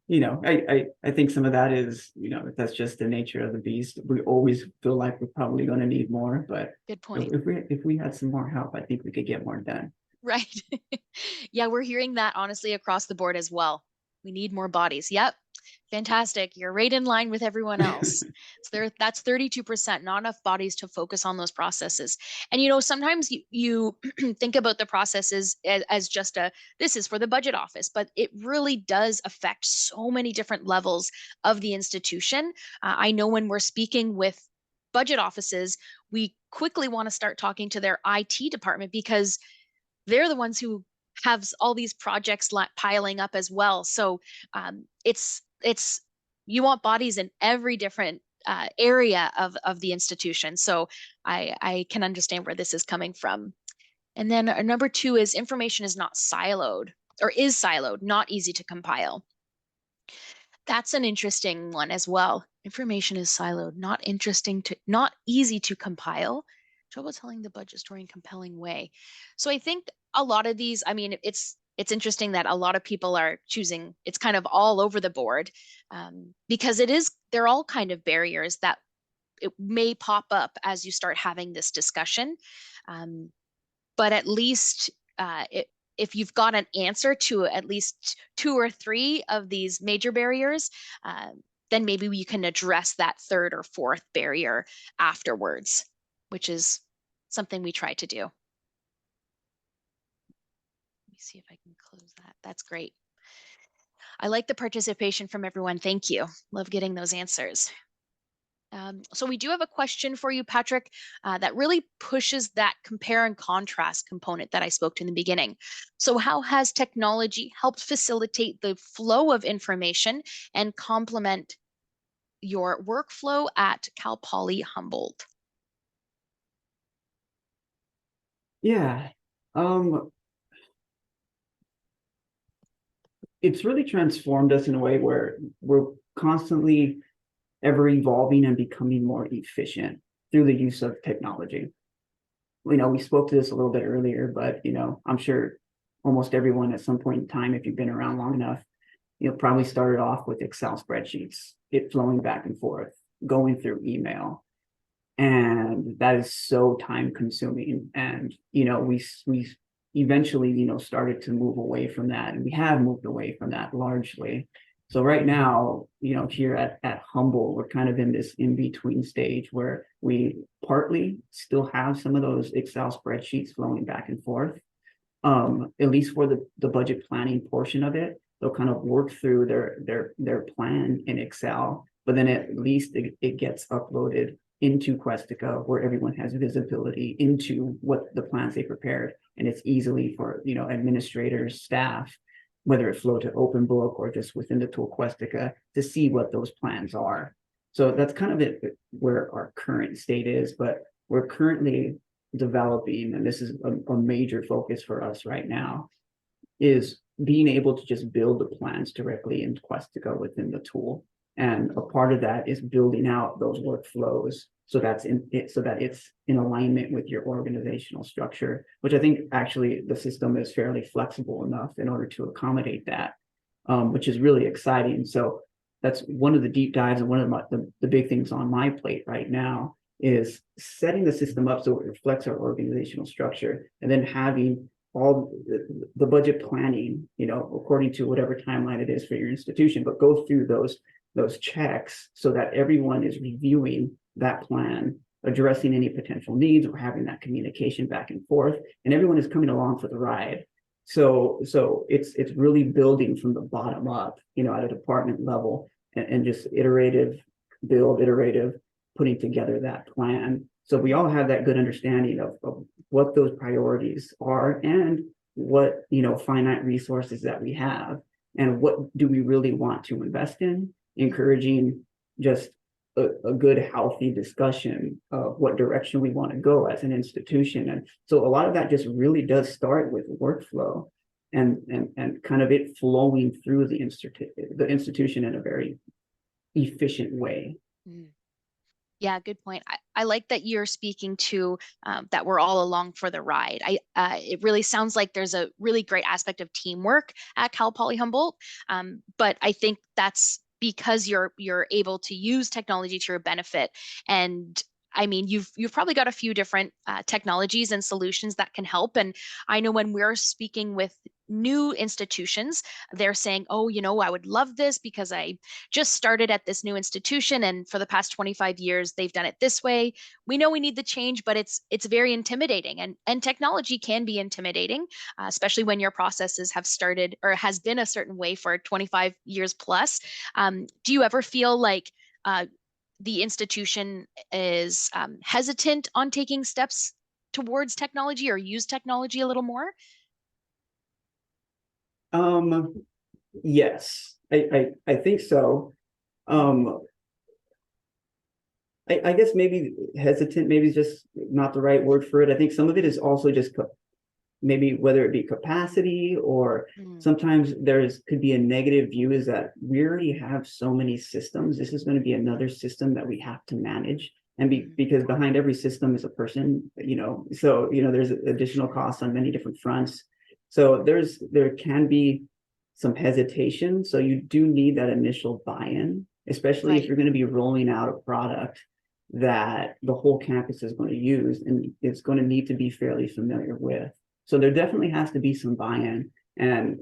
I think some of that is, that's just the nature of the beast. We always feel like we're probably going to need more, but
Good point.
if we had some more help, I think we could get more done.
Right. Yeah, we're hearing that honestly across the board as well. We need more bodies. Yep. Fantastic. You're right in line with everyone else. So that's 32%, not enough bodies to focus on those processes. And sometimes you think about the processes as just this is for the budget office, but it really does affect so many different levels of the institution. I know when we're speaking with budget offices, we quickly want to start talking to their IT department because they're the ones who have all these projects piling up as well. So it's you want bodies in every different area of the institution. So I can understand where this is coming from. And then number two is information is not siloed or is siloed, not easy to compile. That's an interesting one as well. Information is siloed, not easy to compile. Trouble telling the budget story in compelling way. So I think a lot of these, I mean, it's interesting that a lot of people are choosing, it's kind of all over the board, because they're all kind of barriers that it may pop up as you start having this discussion. But at least if you've got an answer to at least two or three of these major barriers, then maybe you can address that third or fourth barrier afterwards, which is something we try to do. Let me see if I can close that. That's great. I like the participation from everyone. Thank you. Love getting those answers. So we do have a question for you, Patrick, that really pushes that compare and contrast component that I spoke to in the beginning. So how has technology helped facilitate the flow of information and complement your workflow at Cal Poly Humboldt?
Yeah. It's really transformed us in a way where we're constantly ever evolving and becoming more efficient through the use of technology. We spoke to this a little bit earlier, but I'm sure almost everyone at some point in time, if you've been around long enough, probably started off with Excel spreadsheets, it flowing back and forth, going through email. And that is so time consuming. And, we eventually, started to move away from that. And we have moved away from that largely. So right now, here at Humboldt, we're kind of in this in-between stage where we partly still have some of those Excel spreadsheets flowing back and forth. At least for the budget planning portion of it, they'll kind of work through their plan in Excel, but then at least it gets uploaded into Questica where everyone has visibility into what the plans they prepared, and it's easily for administrators, staff, whether it flow to open book or just within the tool Questica, to see what those plans are. So that's kind of it where our current state is, but we're currently developing, and this is a major focus for us right now, is being able to just build the plans directly in Questica within the tool. And a part of that is building out those workflows so that it's in alignment with your organizational structure, which I think actually the system is fairly flexible enough in order to accommodate that, which is really exciting. So that's one of the deep dives, and one of the big things on my plate right now is setting the system up so it reflects our organizational structure, and then having all the budget planning, according to whatever timeline it is for your institution, but go through those checks so that everyone is reviewing that plan, addressing any potential needs, or having that communication back and forth, and everyone is coming along for the ride. So it's really building from the bottom up, at a department level, and just iterative, putting together that plan. So we all have that good understanding of what those priorities are, and what, finite resources that we have, and what do we really want to invest in, encouraging just a good, healthy discussion of what direction we want to go as an institution. And so a lot of that just really does start with workflow and kind of it flowing through the institution in a very efficient way.
Mm. Yeah, good point. I like that you're speaking to that we're all along for the ride. It really sounds like there's a really great aspect of teamwork at Cal Poly Humboldt, but I think that's because you're able to use technology to your benefit. And I mean, you've probably got a few different technologies and solutions that can help. And I know when we're speaking with new institutions, they're saying, "Oh, I would love this because I just started at this new institution, and for the past 25 years, they've done it this way. We know we need the change, but it's very intimidating, and technology can be intimidating, especially when your processes have started or has been a certain way for 25 years plus." Do you ever feel like the institution is hesitant on taking steps towards technology or use technology a little more?
Yes, I think so. Um, I guess maybe hesitant, maybe is just not the right word for it. I think some of it is also just maybe whether it be capacity, or sometimes could be a negative view, is that we already have so many systems. This is going to be another system that we have to manage. And because behind every system is a person, so, there's additional costs on many different fronts. So there can be some hesitation. So you do need that initial buy-in, especially if you're going to be rolling out a product that the whole campus is going to use, and it's going to need to be fairly familiar with. So there definitely has to be some buy-in and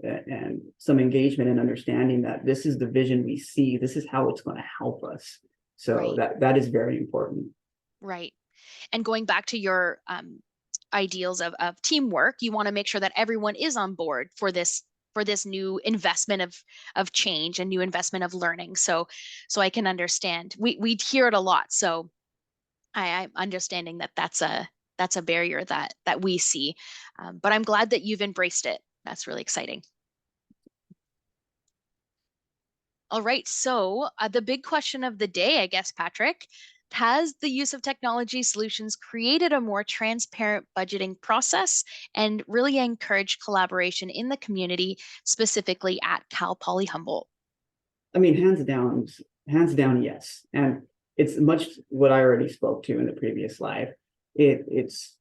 some engagement and understanding that this is the vision we see. This is how it's going to help us. So that is very important.
Right. And going back to your ideals of teamwork, you want to make sure that everyone is on board for this new investment of change and new investment of learning. So I can understand. We hear it a lot. So I'm understanding that that's a barrier that we see. But I'm glad that you've embraced it. That's really exciting. All right. So the big question of the day, I guess, Patrick, has the use of technology solutions created a more transparent budgeting process and really encouraged collaboration in the community, specifically at Cal Poly Humboldt?
I mean, hands down, yes. And it's much what I already spoke to in the previous slide. It's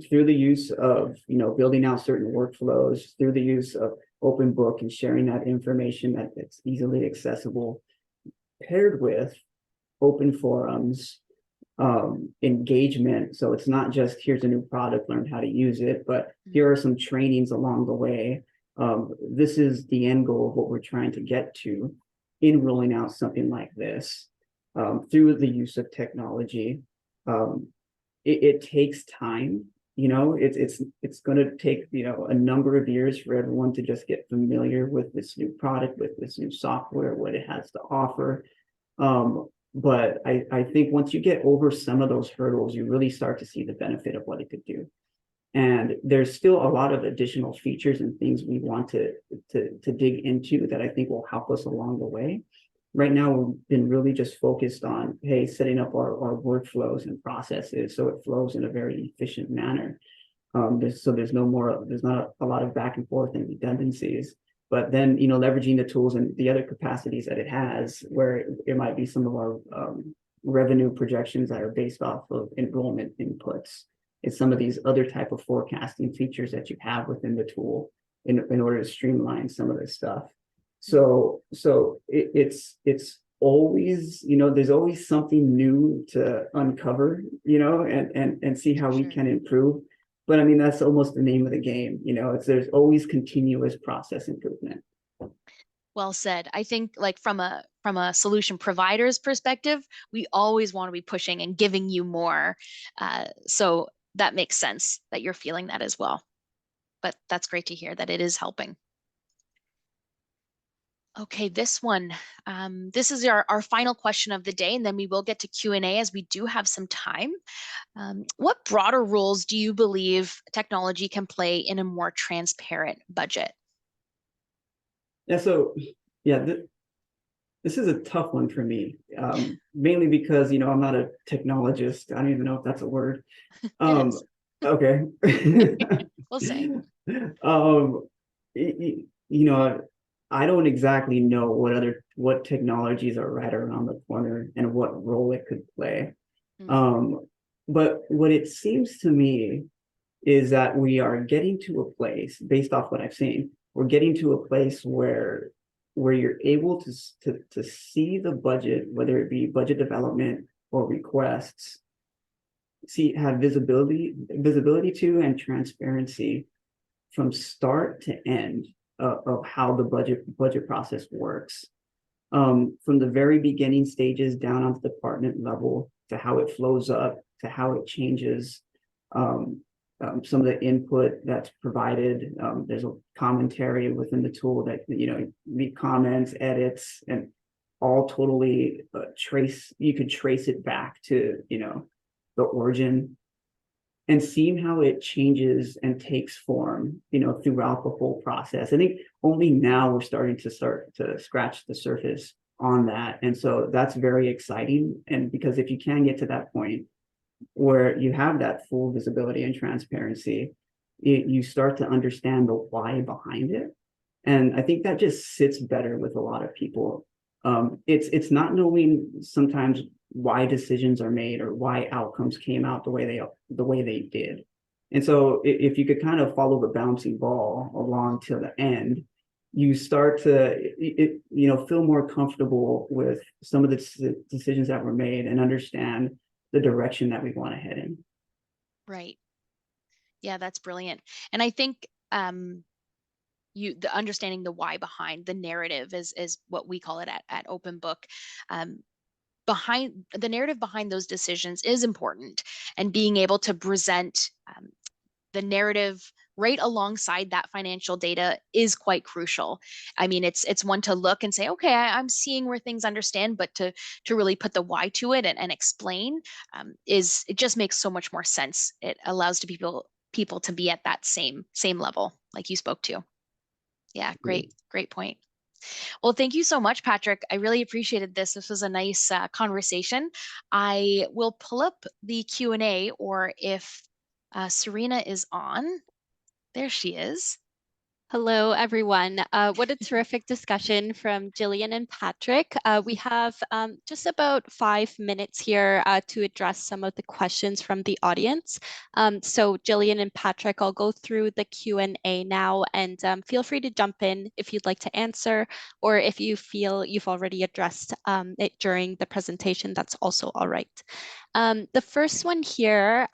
through the use of, building out certain workflows, through the use of open book and sharing that information that's easily accessible, paired with open forums, engagement. So it's not just here's a new product, learn how to use it, but here are some trainings along the way. This is the end goal of what we're trying to get to in rolling out something like this, through the use of technology. it takes time. It's going to take, a number of years for everyone to just get familiar with this new product, with this new software, what it has to offer. But I think once you get over some of those hurdles, you really start to see the benefit of what it could do. And there's still a lot of additional features and things we want to dig into that I think will help us along the way. Right now, we've been really just focused on, hey, setting up our workflows and processes so it flows in a very efficient manner. There's not a lot of back and forth and redundancies. But then, leveraging the tools and the other capacities that it has, where it might be some of our revenue projections that are based off of enrollment inputs. It's some of these other type of forecasting features that you have within the tool in order to streamline some of this stuff. So it's always, there's always something new to uncover, and see how we can improve. But I mean, that's almost the name of the game, there's always continuous process improvement.
Well said. I think like from a solution provider's perspective, we always want to be pushing and giving you more. So that makes sense that you're feeling that as well. But that's great to hear that it is helping. Okay, this one. This is our final question of the day, and then we will get to Q&A as we do have some time. What broader roles do you believe technology can play in a more transparent budget?
Yeah, so yeah, this is a tough one for me, mainly because, I'm not a technologist. I don't even know if that's a word.
It is.
Okay.
We'll say.
I don't exactly know what technologies are right around the corner and what role it could play. But what it seems to me is that we are getting to a place, based off what I've seen, we're getting to a place where you're able to see the budget, whether it be budget development or requests, have visibility to and transparency from start to end of how the budget process works. From the very beginning stages down onto the department level to how it flows up to how it changes. Some of the input that's provided, there's a commentary within the tool that, the comments, edits, and all totally you could trace it back to, the origin, and seeing how it changes and takes form, throughout the whole process. I think only now we're starting to scratch the surface on that. And so that's very exciting. And because if you can get to that point where you have that full visibility and transparency, you start to understand the why behind it. And I think that just sits better with a lot of people. It's not knowing sometimes why decisions are made or why outcomes came out the way they did. And so if you could kind of follow the bouncing ball along to the end, you start to feel more comfortable with some of the decisions that were made and understand the direction that we want to head in.
Right. Yeah, that's brilliant. And I think the understanding the why behind the narrative is what we call it at Open Book. Behind the narrative behind those decisions is important, and being able to present the narrative right alongside that financial data is quite crucial. I mean, it's one to look and say, okay, I'm seeing where things understand, but to really put the why to it and explain it just makes so much more sense. It allows people to be at that same level like you spoke to. Yeah, great point. Well, thank you so much, Patrick. I really appreciated this. This was a nice conversation. I will pull up the Q&A, or if Serena is on, there she is.
Hello, everyone. What a terrific discussion from Jillian and Patrick. We have just about 5 minutes here to address some of the questions from the audience. So Jillian and Patrick, I'll go through the Q&A now, and feel free to jump in if you'd like to answer, or if you feel you've already addressed it during the presentation, that's also all right. The first one here,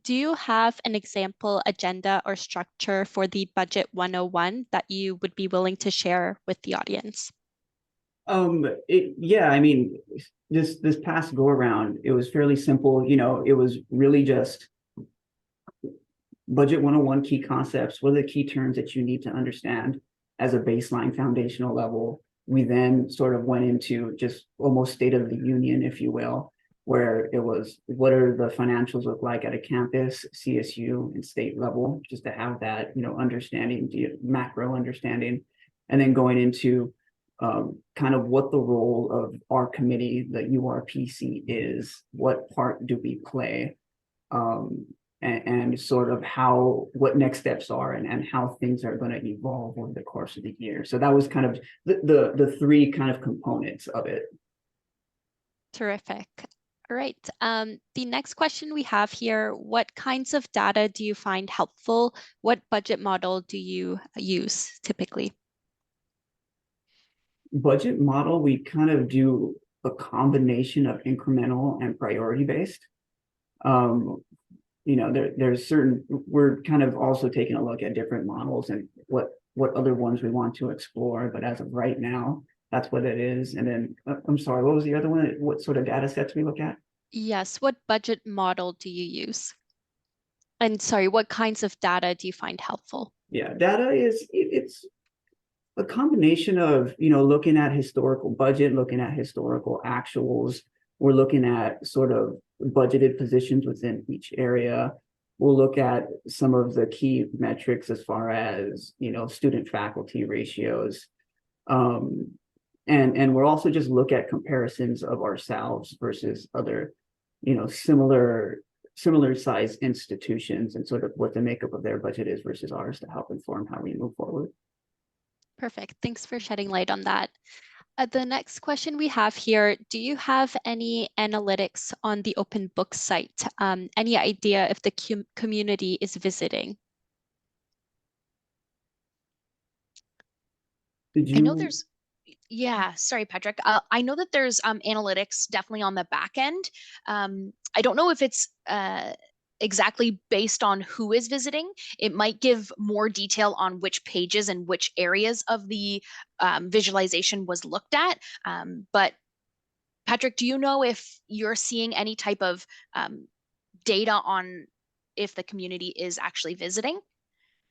do you have an example agenda or structure for the Budget 101 that you would be willing to share with the audience?
Yeah, I mean, this past go around, it was fairly simple. You know, it was really just budget 101 key concepts. What are the key terms that you need to understand as a baseline foundational level? We then sort of went into just almost state of the union, if you will, where it was what are the financials look like at a campus, CSU, and state level, just to have that, you know, understanding, macro understanding, and then going into kind of what the role of our committee, the URPC, is, what part do we play, and sort of what next steps are, and how things are going to evolve over the course of the year. So that was kind of the three kind of components of it.
Terrific. All right. The next question we have here, what kinds of data do you find helpful? What budget model do you use typically?
Budget model, we kind of do a combination of incremental and priority based. You know, there's certain, we're kind of also taking a look at different models and what other ones we want to explore, but as of right now, that's what it is. And then I'm sorry, what was the other one? What sort of data sets we look at?
Yes, what budget model do you use? And sorry, what kinds of data do you find helpful?
Yeah, data it's a combination of, you know, looking at historical budget, looking at historical actuals. We're looking at sort of budgeted positions within each area. We'll look at some of the key metrics as far as, you know, student faculty ratios. And we'll also just look at comparisons of ourselves versus other, you know, similar size institutions, and sort of what the makeup of their budget is versus ours, to help inform how we move forward.
Perfect. Thanks for shedding light on that. The next question we have here, do you have any analytics on the open book site? Any idea if the community is visiting?
I know there's, yeah, sorry, Patrick. I know that there's analytics definitely on the back end. I don't know if it's exactly based on who is visiting. It might give more detail on which pages and which areas of the visualization was looked at. But Patrick, do you know if you're seeing any type of data on if the community is actually visiting?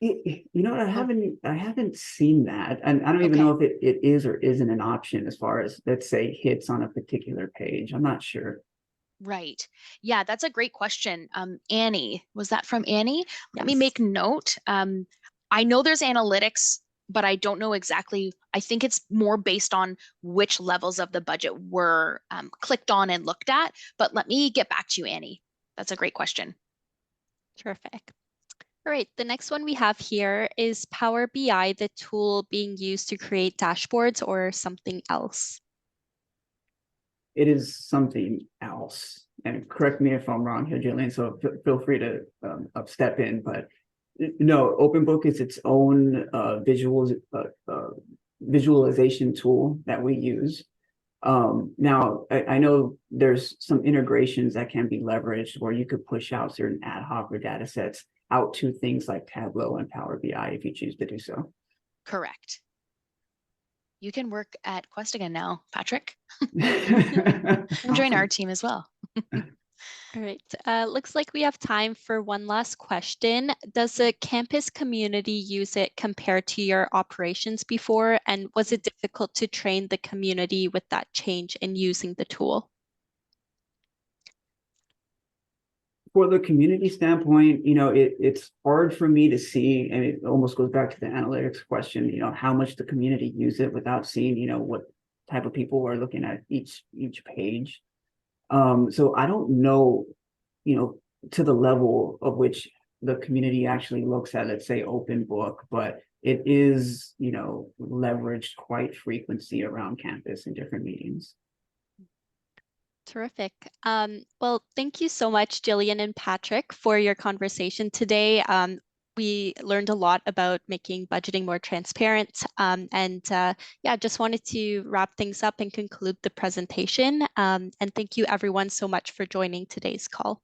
You know,
Oh,
I haven't seen that, and I don't even
okay.
know if it is or isn't an option as far as, let's say, hits on a particular page. I'm not sure.
Right. Yeah, that's a great question. Annie, was that from Annie? Let me
Yes.
make note. I know there's analytics, but I don't know exactly. I think it's more based on which levels of the budget were clicked on and looked at. But let me get back to you, Annie. That's a great question.
Terrific. All right, the next one we have here is Power BI, the tool being used to create dashboards or something else?
It is something else, and correct me if I'm wrong here, Jillian. So feel free to step in. But no, OpenBook is its own visualization tool that we use. Now, I know there's some integrations that can be leveraged where you could push out certain ad hoc or data sets out to things like Tableau and Power BI if you choose to do so.
Correct. You can work at Quest again now, Patrick. And join our team as well.
All right, looks like we have time for one last question. Does the campus community use it compared to your operations before? And was it difficult to train the community with that change in using the tool?
For the community standpoint, you know, it's hard for me to see, and it almost goes back to the analytics question, you know, how much the community use it without seeing, you know, what type of people are looking at each page. So I don't know, you know, to the level of which the community actually looks at, let's say, open book, but it is, you know, leveraged quite frequency around campus in different meetings.
Terrific. Well, thank you so much, Jillian and Patrick, for your conversation today. We learned a lot about making budgeting more transparent. Yeah, just wanted to wrap things up and conclude the presentation. And thank you everyone so much for joining today's call.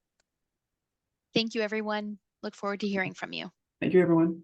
Thank you, everyone. Look forward to hearing from you.
Thank you, everyone.